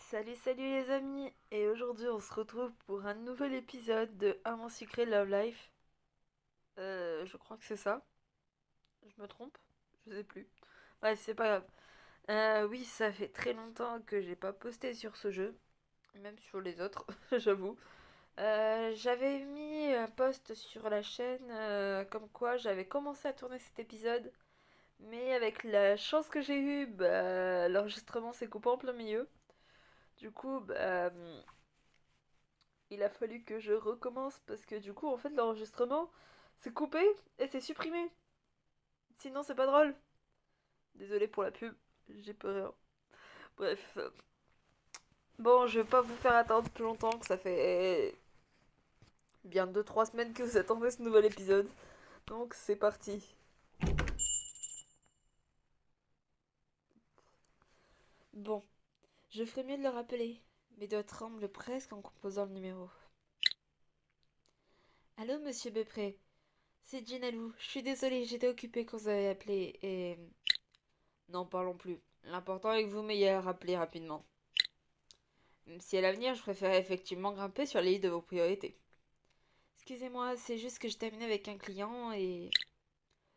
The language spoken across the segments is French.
Salut les amis, et aujourd'hui on se retrouve pour un nouvel épisode de Un Mon Secret Love Life. Je crois que c'est ça. Je me trompe? Je sais plus. Bref, c'est pas grave. Oui, ça fait très longtemps que j'ai pas posté sur ce jeu, même sur les autres, j'avoue. J'avais mis un post sur la chaîne comme quoi j'avais commencé à tourner cet épisode, mais avec la chance que j'ai eue, l'enregistrement s'est coupé en plein milieu. Du coup, il a fallu que je recommence parce que du coup, en fait, l'enregistrement c'est coupé et c'est supprimé. Sinon, c'est pas drôle. Désolé pour la pub, j'ai peur. Bref. Bon, je vais pas vous faire attendre plus longtemps, que ça fait bien 2-3 semaines que vous attendez ce nouvel épisode. Donc, c'est parti. Bon, je ferais mieux de le rappeler. Mes doigts tremblent presque en composant le numéro. Allô, monsieur Bepré. C'est Ginalou. Je suis désolée, j'étais occupée quand vous avez appelé et... N'en parlons plus. L'important est que vous m'ayez rappelé rapidement. Même si à l'avenir, je préférais effectivement grimper sur les listes de vos priorités. Excusez-moi, c'est juste que je terminais avec un client et...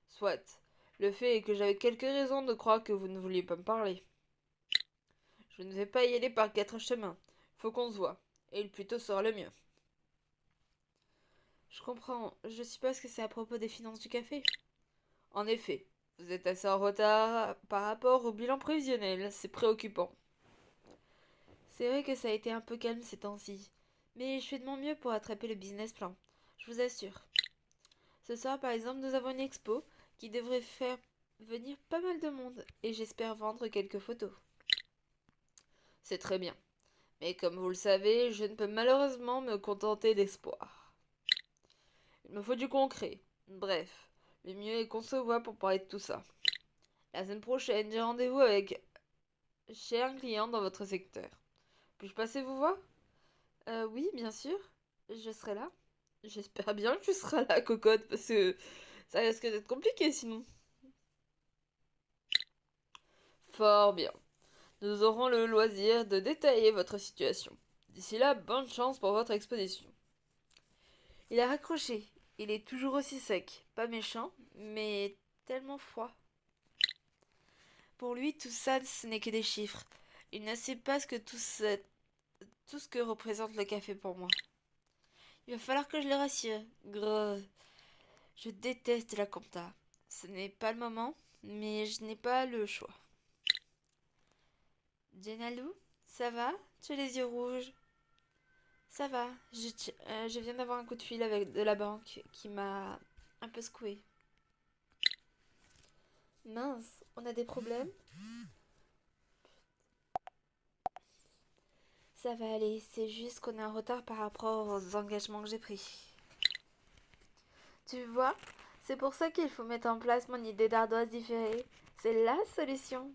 Soit. Le fait est que j'avais quelques raisons de croire que vous ne vouliez pas me parler. Je ne vais pas y aller par 4 chemins. Faut qu'on se voit. Et le plus tôt sera le mieux. Je comprends. Je suppose que c'est à propos des finances du café. En effet, vous êtes assez en retard par rapport au bilan prévisionnel. C'est préoccupant. C'est vrai que ça a été un peu calme ces temps-ci. Mais je fais de mon mieux pour attraper le business plan. Je vous assure. Ce soir, par exemple, nous avons une expo qui devrait faire venir pas mal de monde et j'espère vendre quelques photos. C'est très bien. Mais comme vous le savez, je ne peux malheureusement me contenter d'espoir. Il me faut du concret. Bref, le mieux est qu'on se voit pour parler de tout ça. La semaine prochaine, j'ai rendez-vous avec chez un client dans votre secteur. Puis-je passer vous voir? Oui, bien sûr. Je serai là. J'espère bien que tu seras là, cocotte, parce que ça risque d'être compliqué sinon. Fort bien. Nous aurons le loisir de détailler votre situation. D'ici là, bonne chance pour votre exposition. Il a raccroché. Il est toujours aussi sec. Pas méchant, mais tellement froid. Pour lui, tout ça, ce n'est que des chiffres. Il ne sait pas tout ce que représente le café pour moi. Il va falloir que je le rassure. Grrr. Je déteste la compta. Ce n'est pas le moment, mais je n'ai pas le choix. Jenalou, ça va? Tu as les yeux rouges. Ça va, je viens d'avoir un coup de fil avec de la banque qui m'a un peu secoué. Mince, on a des problèmes? Ça va aller, c'est juste qu'on est en retard par rapport aux engagements que j'ai pris. Tu vois, c'est pour ça qu'il faut mettre en place mon idée d'ardoise différée. C'est la solution.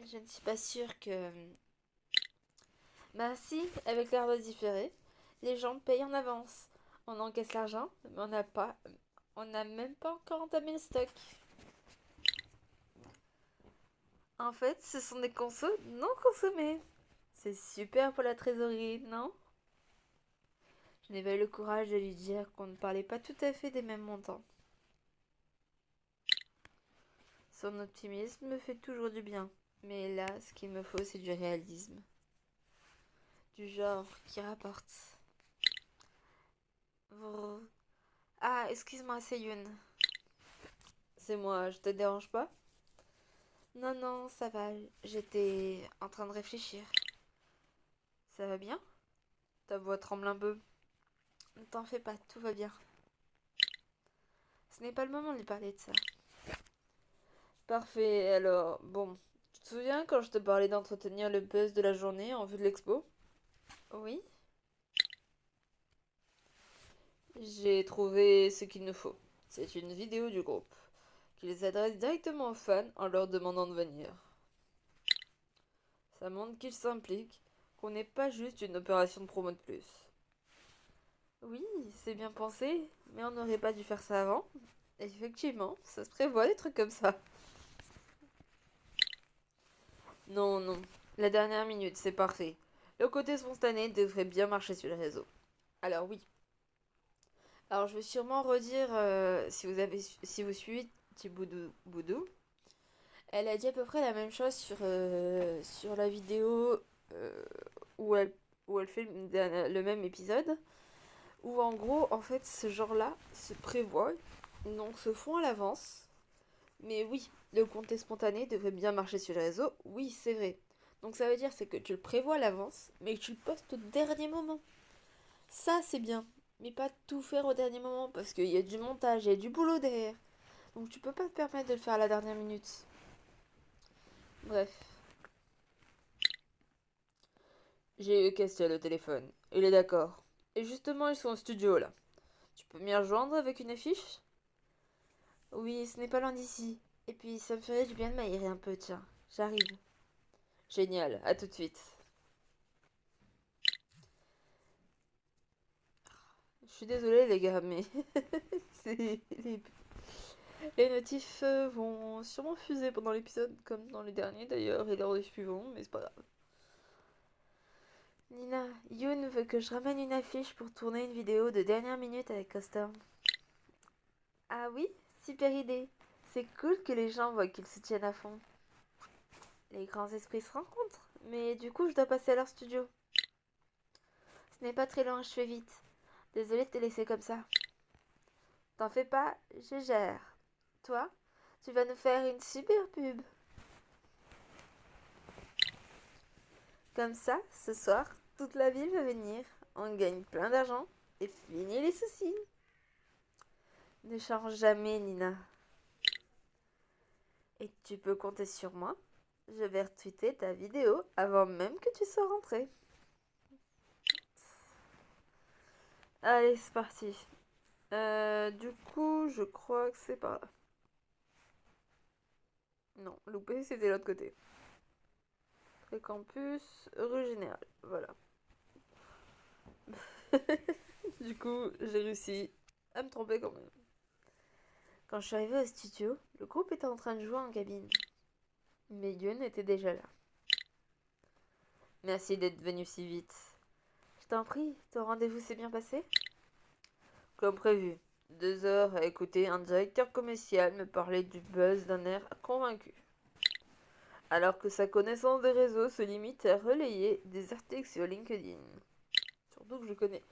Je ne suis pas sûre que... Bah si, avec l'ardoise différée, les gens payent en avance. On encaisse l'argent, mais on n'a même pas encore entamé le stock. En fait, ce sont des consos non consommés. C'est super pour la trésorerie, non? Je n'ai pas eu le courage de lui dire qu'on ne parlait pas tout à fait des mêmes montants. Son optimisme me fait toujours du bien. Mais là, ce qu'il me faut, c'est du réalisme. Du genre qui rapporte. Vrr. Ah, excuse-moi, c'est Youn. C'est moi, je te dérange pas? Non, non, ça va. J'étais en train de réfléchir. Ça va bien? Ta voix tremble un peu. Ne t'en fais pas, tout va bien. Ce n'est pas le moment de lui parler de ça. Parfait, alors, bon. Tu te souviens quand je te parlais d'entretenir le buzz de la journée en vue de l'expo? Oui? J'ai trouvé ce qu'il nous faut. C'est une vidéo du groupe qui les adresse directement aux fans en leur demandant de venir. Ça montre qu'ils s'impliquent, qu'on n'est pas juste une opération de promo de plus. Oui, c'est bien pensé, mais on n'aurait pas dû faire ça avant. Effectivement, ça se prévoit des trucs comme ça. Non, non, La dernière minute, c'est parfait. Le côté spontané devrait bien marcher sur les réseaux. Alors oui. Alors je vais sûrement redire si vous suivez Thiboudou Boudou. Elle a dit à peu près la même chose sur la vidéo euh, où elle, où elle fait le même épisode. Où en gros, en fait, ce genre-là se prévoit, donc se font à l'avance. Mais oui, le compte spontané devrait bien marcher sur les réseaux. Oui, c'est vrai. Donc ça veut dire c'est que tu le prévois à l'avance, mais que tu le postes au dernier moment. Ça, c'est bien. Mais pas tout faire au dernier moment, parce qu'il y a du montage, il y a du boulot derrière. Donc tu peux pas te permettre de le faire à la dernière minute. Bref. J'ai eu Castel au téléphone. Il est d'accord. Et justement, ils sont au studio là. Tu peux m'y rejoindre avec une affiche? Oui, ce n'est pas loin d'ici. Et puis, ça me ferait du bien de m'aérer un peu, tiens. J'arrive. Génial, à tout de suite. Je suis désolée les gars, mais les, les notifs vont sûrement fuser pendant l'épisode, comme dans les derniers d'ailleurs, et lors des suivants, mais c'est pas grave. Nina, Yoon veut que je ramène une affiche pour tourner une vidéo de dernière minute avec Custom. Ah oui, super idée. C'est cool que les gens voient qu'ils se tiennent à fond. Les grands esprits se rencontrent, mais du coup je dois passer à leur studio. Ce n'est pas très loin, je fais vite. Désolée de te laisser comme ça. T'en fais pas, je gère. Toi, tu vas nous faire une super pub. Comme ça, ce soir, toute la ville va venir. On gagne plein d'argent et fini les soucis. Ne change jamais, Nina. Et tu peux compter sur moi. Je vais retweeter ta vidéo avant même que tu sois rentré. Allez, c'est parti. Du coup, je crois que c'est par là. Non, loupé, c'était de l'autre côté. Campus, rue Générale. Voilà. Du coup, j'ai réussi à me tromper quand même. Quand je suis arrivée au studio, le groupe était en train de jouer en cabine. Mais Yoon était déjà là. Merci d'être venu si vite. Je t'en prie, ton rendez-vous s'est bien passé? Comme prévu. 2 heures à écouter un directeur commercial me parler du buzz d'un air convaincu. Alors que sa connaissance des réseaux se limite à relayer des articles sur LinkedIn. Surtout que je connais.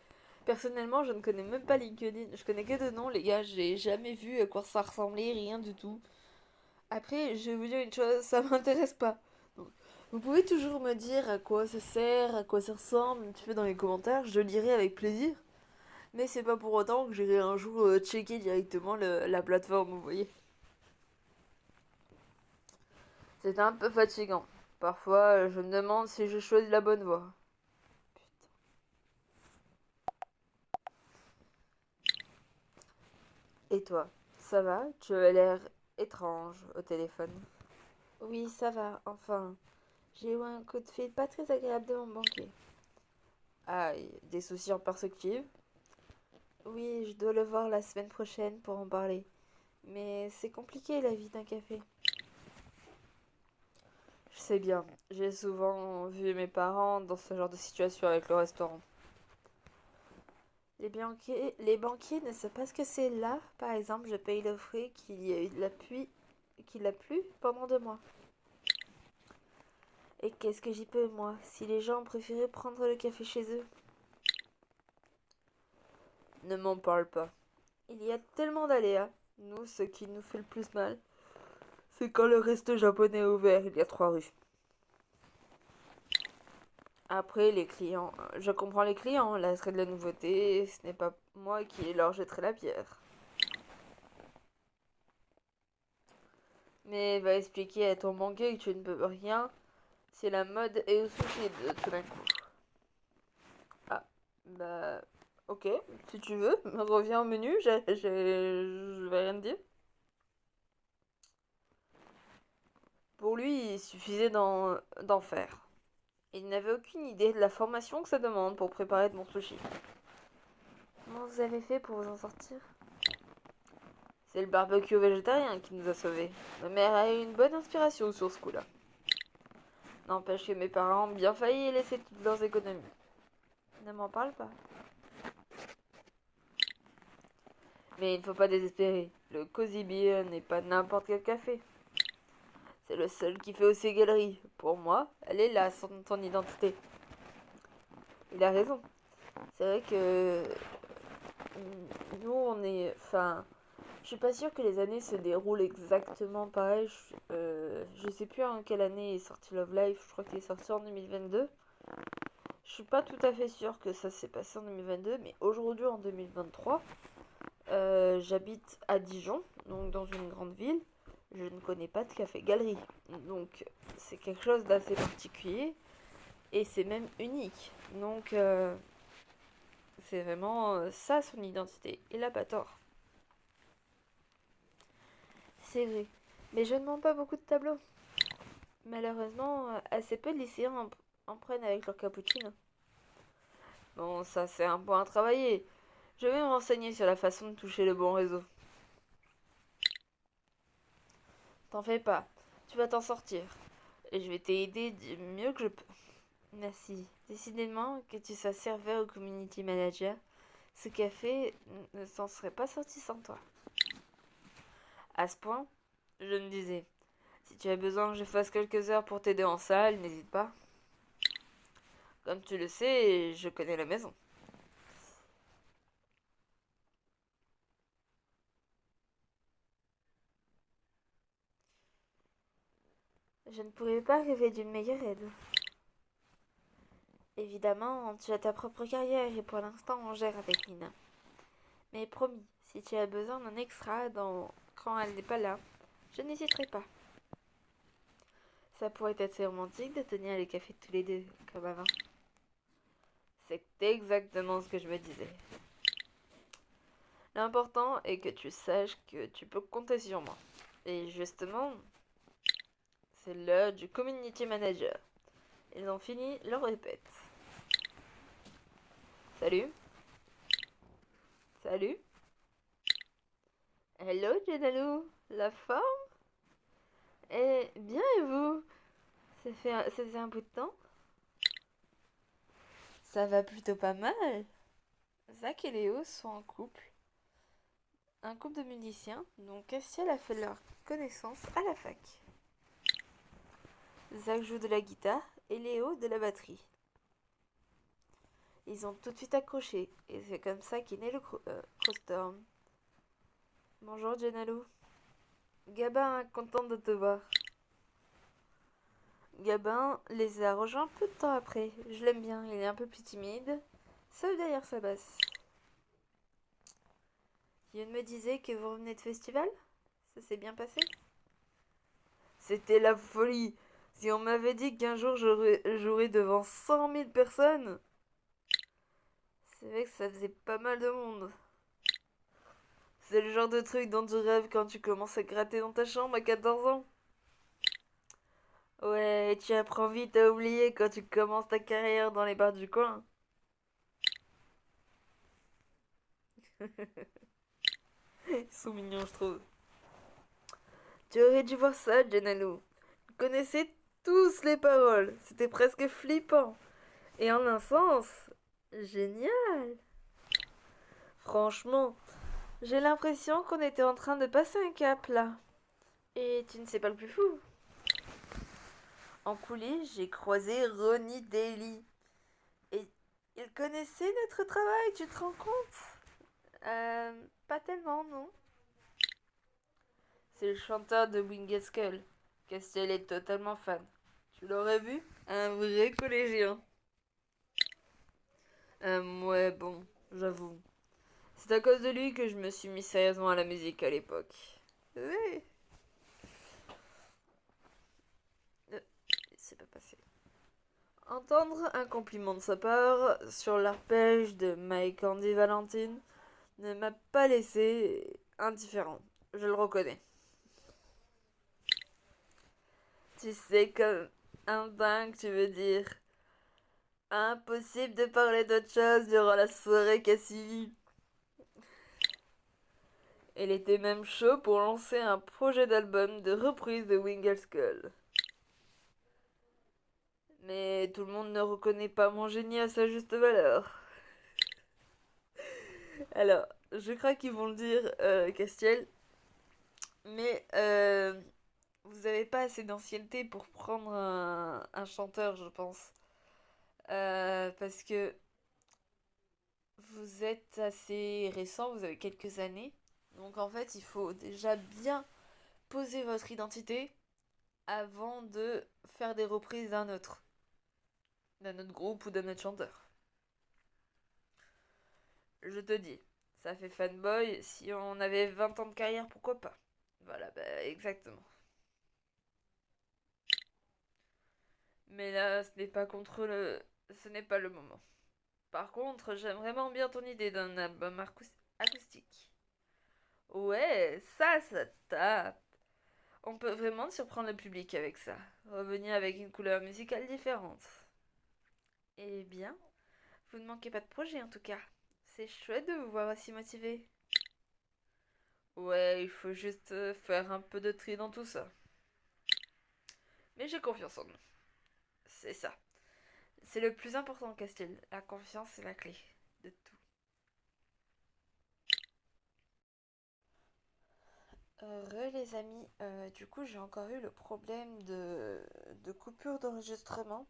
Personnellement, je ne connais même pas LinkedIn. Je connais que de nom, les gars. J'ai jamais vu à quoi ça ressemblait, rien du tout. Après, je vais vous dire une chose, ça m'intéresse pas. Donc, vous pouvez toujours me dire à quoi ça sert, à quoi ça ressemble, un petit peu dans les commentaires, je lirai avec plaisir. Mais c'est pas pour autant que j'irai un jour checker directement la plateforme, vous voyez. C'est un peu fatigant. Parfois, je me demande si je choisis la bonne voie. Et toi, ça va? Tu as l'air étrange au téléphone. Oui, ça va, enfin. J'ai eu un coup de fil pas très agréable de mon banquier. Aïe, des soucis en perspective? Oui, je dois le voir la semaine prochaine pour en parler. Mais c'est compliqué la vie d'un café. Je sais bien, j'ai souvent vu mes parents dans ce genre de situation avec le restaurant. Les banquiers ne savent pas ce que c'est là. Par exemple, je paye le frais qu'il y a eu de la pluie, qu'il a plu pendant 2 mois. Et qu'est-ce que j'y peux, moi, si les gens ont préféré prendre le café chez eux? Ne m'en parle pas. Il y a tellement d'aléas. Nous, ce qui nous fait le plus mal, c'est quand le resto japonais est ouvert, il y a 3 rues. Après, les clients, je comprends les clients, l'attrait de la nouveauté, ce n'est pas moi qui leur jetterai la pierre. Mais va expliquer à ton banquier que tu ne peux rien si la mode est au sushi de tout d'un coup. Ah, bah, ok, si tu veux, reviens au menu, je vais rien te dire. Pour lui, il suffisait d'en faire. Il n'avait aucune idée de la formation que ça demande pour préparer de bons sushis. Comment vous avez fait pour vous en sortir? C'est le barbecue végétarien qui nous a sauvés. Ma mère a eu une bonne inspiration sur ce coup-là. N'empêche que mes parents ont bien failli laisser toutes leurs économies. Ne m'en parle pas. Mais il ne faut pas désespérer. Le Cozy Beer n'est pas n'importe quel café. C'est le seul qui fait aussi galerie. Pour moi, elle est là, ton identité. Il a raison. C'est vrai que nous, on est... Enfin, je suis pas sûre que les années se déroulent exactement pareil. Je sais plus en quelle année est sorti Love Live. Je crois qu'il est sorti en 2022. Je suis pas tout à fait sûre que ça s'est passé en 2022. Mais aujourd'hui, en 2023, j'habite à Dijon, donc dans une grande ville. Je ne connais pas de café-galerie. Donc, c'est quelque chose d'assez particulier. Et c'est même unique. Donc, c'est vraiment ça son identité. Il a pas tort. C'est vrai. Mais je ne vends pas beaucoup de tableaux. Malheureusement, assez peu de lycéens en prennent avec leur cappuccino. Bon, ça c'est un point à travailler. Je vais me renseigner sur la façon de toucher le bon réseau. T'en fais pas. Tu vas t'en sortir. Et je vais t'aider du mieux que je peux. Merci. Décidément, que tu sois serveur ou community manager, ce café ne s'en serait pas sorti sans toi. À ce point, je me disais, si tu as besoin que je fasse quelques heures pour t'aider en salle, n'hésite pas. Comme tu le sais, je connais la maison. Je ne pourrais pas rêver d'une meilleure aide. Évidemment, tu as ta propre carrière et pour l'instant, on gère avec Nina. Mais promis, si tu as besoin d'un extra quand elle n'est pas là, je n'hésiterai pas. Ça pourrait être assez romantique de tenir les cafés tous les deux, comme avant. C'est exactement ce que je me disais. L'important est que tu saches que tu peux compter sur moi. Et justement, c'est l'heure du community manager. Ils ont fini leur répète. Salut. Salut. Hello, Jenalou. La forme? Eh bien, et vous? Ça faisait un bout de temps? Ça va plutôt pas mal. Zach et Léo sont en couple. Un couple de musiciens, dont Castiel a fait leur connaissance à la fac. Zach joue de la guitare et Léo de la batterie. Ils ont tout de suite accroché et c'est comme ça qu'est né le Crossstorm. Bonjour Jenalou. Gabin, content de te voir. Gabin les a rejoints peu de temps après. Je l'aime bien, il est un peu plus timide, sauf derrière sa basse. Youn me disait que vous revenez de festival? Ça s'est bien passé? C'était la folie. Si on m'avait dit qu'un jour jouerais devant 100 000 personnes, c'est vrai que ça faisait pas mal de monde. C'est le genre de truc dont tu rêves quand tu commences à gratter dans ta chambre à 14 ans. Ouais, tu apprends vite à oublier quand tu commences ta carrière dans les bars du coin. Ils sont mignons, je trouve. Tu aurais dû voir ça, Jenalou. Ils connaissaient tous les paroles. C'était presque flippant. Et en un sens, génial. Franchement, j'ai l'impression qu'on était en train de passer un cap là. Et tu ne sais pas le plus fou. En coulisses, j'ai croisé Ronnie Daly. Et il connaissait notre travail, tu te rends compte? Pas tellement, non. C'est le chanteur de Winged Skull. Castiel est totalement fan. Tu l'aurais vu? Un vrai collégien. Ouais, bon, j'avoue. C'est à cause de lui que je me suis mis sérieusement à la musique à l'époque. Oui. C'est pas passé. Entendre un compliment de sa part sur l'arpège de My Candy Valentine ne m'a pas laissé indifférent. Je le reconnais. Tu sais, comme un dingue, tu veux dire. Impossible de parler d'autre chose durant la soirée qui a suivi. Elle était même chaud pour lancer un projet d'album de reprise de Wingle Skull. Mais tout le monde ne reconnaît pas mon génie à sa juste valeur. Alors, je crois qu'ils vont le dire, Castiel, mais vous avez pas assez d'ancienneté pour prendre un chanteur, je pense. Parce que vous êtes assez récent, vous avez quelques années. Donc en fait, il faut déjà bien poser votre identité avant de faire des reprises d'un autre groupe ou d'un autre chanteur. Je te dis, ça fait fanboy, si on avait 20 ans de carrière, pourquoi pas. Voilà, bah exactement. Mais là, ce n'est pas le moment. Par contre, j'aime vraiment bien ton idée d'un album acoustique. Ouais, ça tape. On peut vraiment surprendre le public avec ça. Revenir avec une couleur musicale différente. Eh bien, vous ne manquez pas de projet en tout cas. C'est chouette de vous voir aussi motivé. Ouais, il faut juste faire un peu de tri dans tout ça. Mais j'ai confiance en nous. C'est ça. C'est le plus important, Castiel. La confiance est la clé de tout. Les amis, du coup j'ai encore eu le problème de coupure d'enregistrement.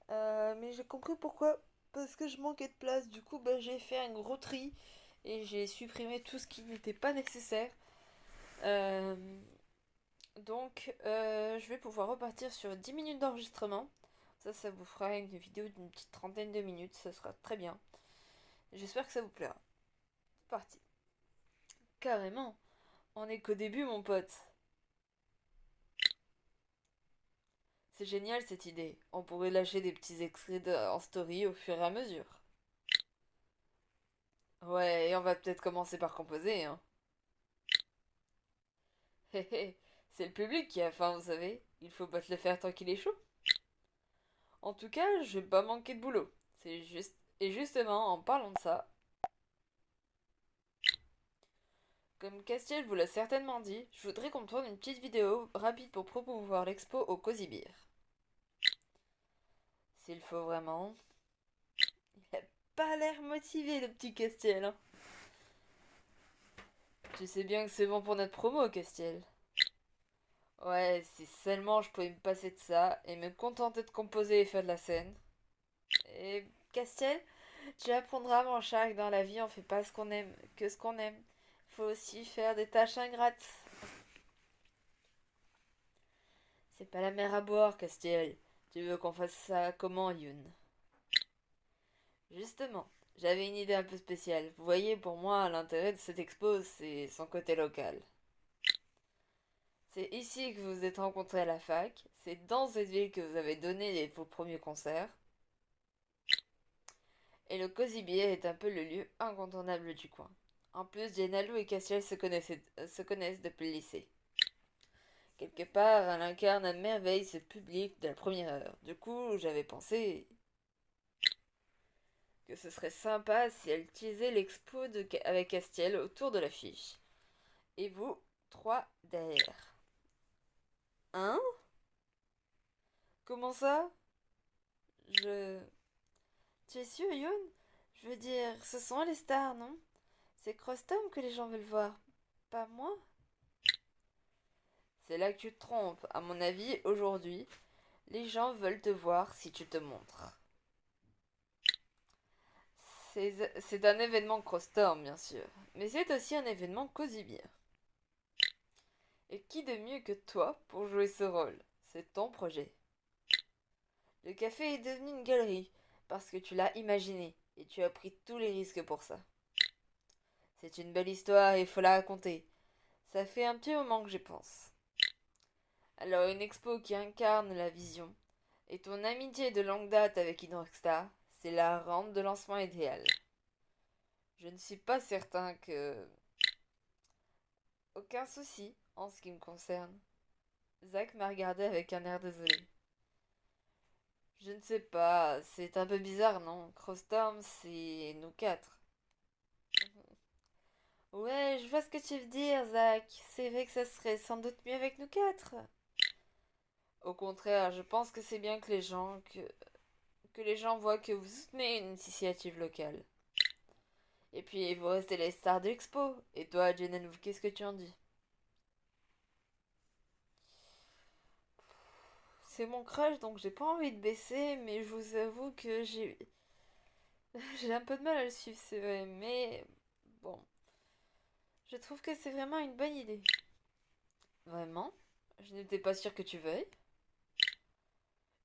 Mais j'ai compris pourquoi. Parce que je manquais de place. Du coup, bah, j'ai fait un gros tri et j'ai supprimé tout ce qui n'était pas nécessaire. Euh, donc, je vais pouvoir repartir sur 10 minutes d'enregistrement. Ça vous fera une vidéo d'une petite trentaine de minutes. Ça sera très bien. J'espère que ça vous plaira. C'est parti. Carrément. On est qu'au début, mon pote. C'est génial cette idée. On pourrait lâcher des petits extraits en story au fur et à mesure. Ouais, et on va peut-être commencer par composer, hein. Hé hé, c'est le public qui a faim, vous savez. Il faut pas te le faire tant qu'il est chaud. En tout cas, je vais pas manquer de boulot. C'est juste. Et justement, en parlant de ça, comme Castiel vous l'a certainement dit, je voudrais qu'on tourne une petite vidéo rapide pour promouvoir l'expo au Cozy Beer. S'il faut vraiment. Il a pas l'air motivé, le petit Castiel, hein. Tu sais bien que c'est bon pour notre promo, Castiel. Ouais, si seulement je pouvais me passer de ça et me contenter de composer et faire de la scène. Et Castiel, tu apprendras mon chat que dans la vie on fait pas ce qu'on aime, que ce qu'on aime. Faut aussi faire des tâches ingrates. C'est pas la mer à boire, Castiel. Tu veux qu'on fasse ça comment, Youn? Justement, j'avais une idée un peu spéciale. Vous voyez, pour moi, l'intérêt de cette expo, c'est son côté local. C'est ici que vous vous êtes rencontrés à la fac, c'est dans cette ville que vous avez donné vos premiers concerts, et le Cozy Beer est un peu le lieu incontournable du coin. En plus, Jenalou et Castiel se connaissent depuis le lycée. Quelque part, elle incarne à merveille ce public de la première heure. Du coup, j'avais pensé que ce serait sympa si elle utilisait avec Castiel autour de l'affiche. Et vous, trois derrière. Hein? Comment ça? Je... Tu es sûr, Youn? Je veux dire, ce sont les stars, non? C'est Crostom que les gens veulent voir, pas moi. C'est là que tu te trompes. À mon avis, aujourd'hui, les gens veulent te voir si tu te montres. C'est un événement Crostorm, bien sûr, mais c'est aussi un événement Cozy Beer. Et qui de mieux que toi pour jouer ce rôle? C'est ton projet. Le café est devenu une galerie parce que tu l'as imaginé et tu as pris tous les risques pour ça. C'est une belle histoire et il faut la raconter. Ça fait un petit moment que j'y pense. Alors une expo qui incarne la vision et ton amitié de longue date avec Indroxstar, c'est la rampe de lancement idéale. Je ne suis pas certain que... Aucun souci en ce qui me concerne. Zach m'a regardé avec un air désolé. Je ne sais pas, c'est un peu bizarre, non? Crossstorm, c'est nous quatre. Ouais, je vois ce que tu veux dire, Zach. C'est vrai que ça serait sans doute mieux avec nous quatre. Au contraire, je pense que c'est bien que les gens voient que vous soutenez une initiative locale. Et puis, vous restez les stars de l'expo. Et toi, Jenelle, qu'est-ce que tu en dis? C'est mon crush, donc j'ai pas envie de baisser, mais je vous avoue que j'ai un peu de mal à le suivre, c'est vrai. Mais bon, je trouve que c'est vraiment une bonne idée. Vraiment? Je n'étais pas sûre que tu veuilles.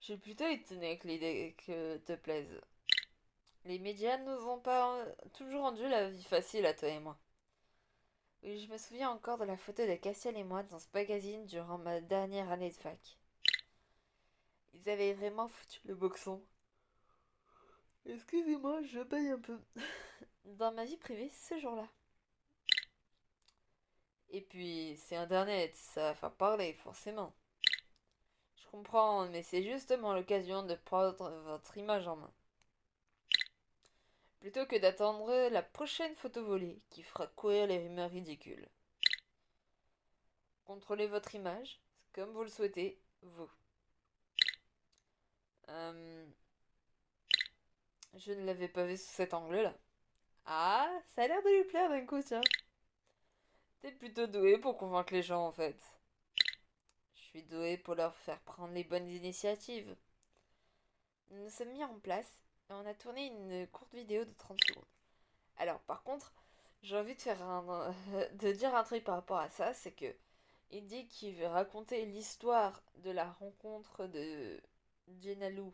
Je suis plutôt étonnée que l'idée que te plaise. Les médias nous ont pas toujours rendu la vie facile à toi et moi. Oui, je me souviens encore de la photo de Castiel et moi dans ce magazine durant ma dernière année de fac. Ils avaient vraiment foutu le boxon. Excusez-moi, je baille un peu. Dans ma vie privée ce jour-là. Et puis, c'est Internet, ça va faire parler, forcément. Je comprends, mais c'est justement l'occasion de prendre votre image en main. Plutôt que d'attendre la prochaine photo volée qui fera courir les rumeurs ridicules. Contrôlez votre image, comme vous le souhaitez, vous. Euh, je ne l'avais pas vu sous cet angle-là. Ah, ça a l'air de lui plaire d'un coup, tiens. T'es plutôt doué pour convaincre les gens, en fait. Je suis doué pour leur faire prendre les bonnes initiatives. Nous nous sommes mis en place et on a tourné une courte vidéo de 30 secondes. Alors, par contre, j'ai envie de de dire un truc par rapport à ça, c'est que il dit qu'il veut raconter l'histoire de la rencontre de Jenna Lou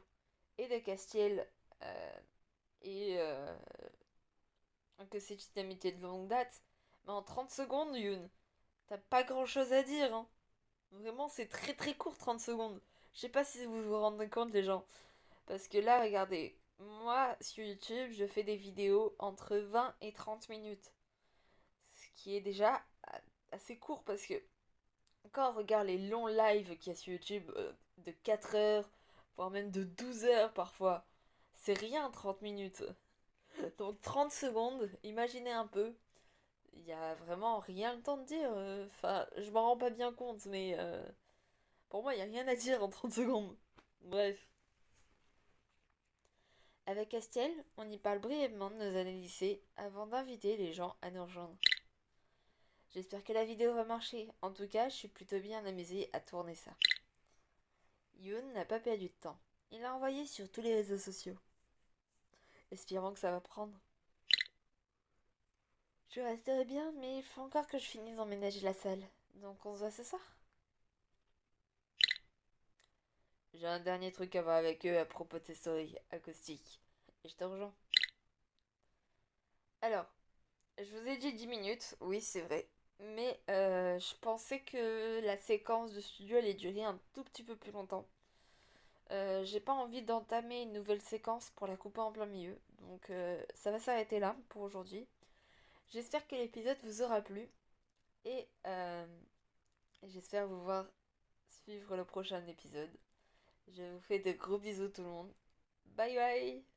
et de Castiel et que c'est une amitié de longue date. Mais en 30 secondes, Yoon, t'as pas grand chose à dire, hein. Vraiment, c'est très très court, 30 secondes. Je sais pas si vous vous rendez compte, les gens. Parce que là, regardez, moi, sur YouTube, je fais des vidéos entre 20 et 30 minutes. Ce qui est déjà assez court parce que quand on regarde les longs lives qu'il y a sur YouTube de 4 heures, voire même de 12 heures parfois, c'est rien 30 minutes. Donc 30 secondes, imaginez un peu, il y a vraiment rien le temps de dire. Enfin, je m'en rends pas bien compte, mais pour moi, il y a rien à dire en 30 secondes. Bref. Avec Astiel, on y parle brièvement de nos années lycée avant d'inviter les gens à nous rejoindre. J'espère que la vidéo va marcher. En tout cas, je suis plutôt bien amusée à tourner ça. Yoon n'a pas perdu de temps. Il l'a envoyé sur tous les réseaux sociaux. Espérons que ça va prendre. Je resterai bien, mais il faut encore que je finisse d'emménager la salle. Donc on se voit ce soir. J'ai un dernier truc à voir avec eux à propos de tes stories acoustiques. Et je te rejoins. Alors, je vous ai dit 10 minutes, oui c'est vrai. Mais je pensais que la séquence de studio allait durer un tout petit peu plus longtemps. J'ai pas envie d'entamer une nouvelle séquence pour la couper en plein milieu. Donc ça va s'arrêter là pour aujourd'hui. J'espère que l'épisode vous aura plu. Et j'espère vous voir suivre le prochain épisode. Je vous fais de gros bisous tout le monde. Bye bye.